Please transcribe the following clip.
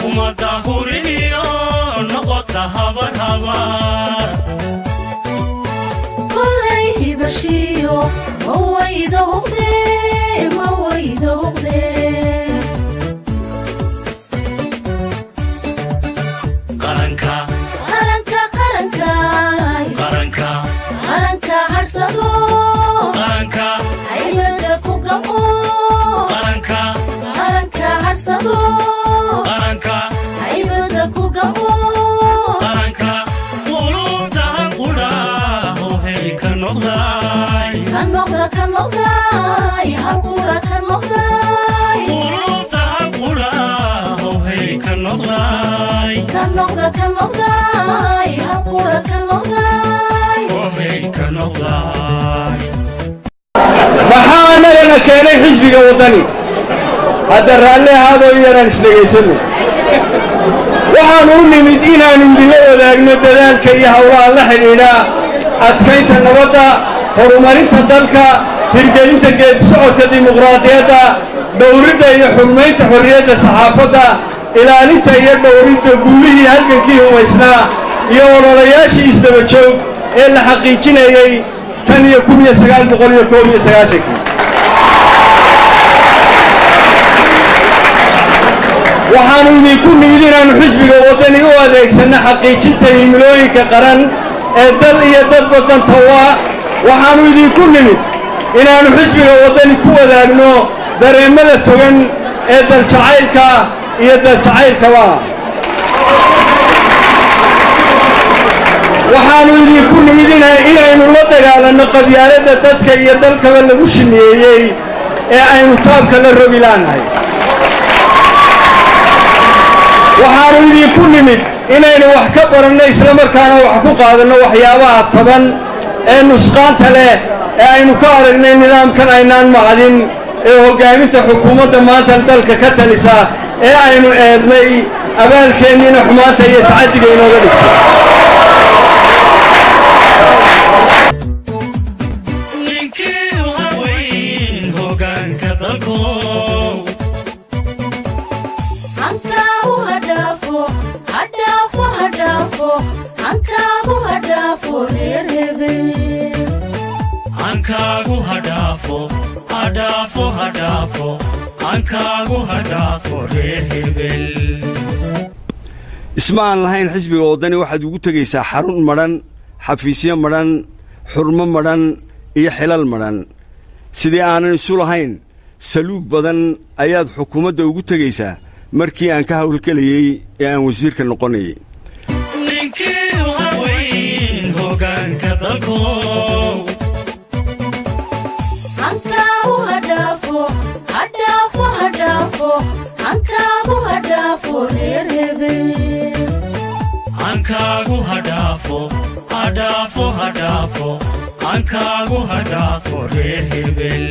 umada huriyo noqota habar habar kulay hibashiyo mawayda uqde qaranka harsado qaranka haybada ku gamo qaranka harsado qaranka haybada ku gamo qaranka qulubta qura hoohay ka noqday halqura ka noqday qulubta qura hoohay ka noqday halqura ka noqday hoohay ka noqday maxaana lana keenay xisbiga wadani hadda raalli ahaadoo yaraan isdhegaysano waxaanu u nimid inaannu idinla wadaagno dadaalka iyo howlaha la xidhiidha adkaynta nabadda horumarinta dalka hirgelinta geedisocodka dimuqraadiyadda dhowridda iyo xurmaynta xorriyadda saxaafadda ilaalinta iyo dhowridda guulihii halgankii humaysnaa iyo ololayaashii isdaba joog ee la xaqiijinayay tan iyo 1991 waxaanu idinku nimid inaannu xisbiga waddani u adeegsanno xaqiijinta himilooyinka qaran ee dal iyo dadba danta waa waxaannu idinku nimid inaannu xisbiga waddani ku wadaagno dareemmada togan ee daljacaylka iyo daljacaylkaba waxaannu idinku nimid inaynu la dagaalanno qabyaaladda dadka iyo dalkaba lagu shineeyey ee aynu taabka la rogi laanahay waxaannu idinku nimid inaynu wax ka baranno islamarkaana wax ku qaadanno waxyaabaha taban ee nusqaanta leh ee aynu ka aragnay nidaamkan aynaan macdin ee hoggaaminta xukuumadda maanta dalka ka talisa ee aynu eednay abaalkeenniina xumaanta iyo tacaddiga inooga dhigto isma aan lahayn xisbiga waddani waxaad ugu tegaysaa xarun madhan xafiisyo madhan xurmo madhan iyo xilal madhan sidii aanan isu lahayn saluug badan ayaad xukuumadda ugu tegaysaa markii aan ka hawlgelayey ee aan wasiirka noqonayay ankaagu hadhaafo reer hebel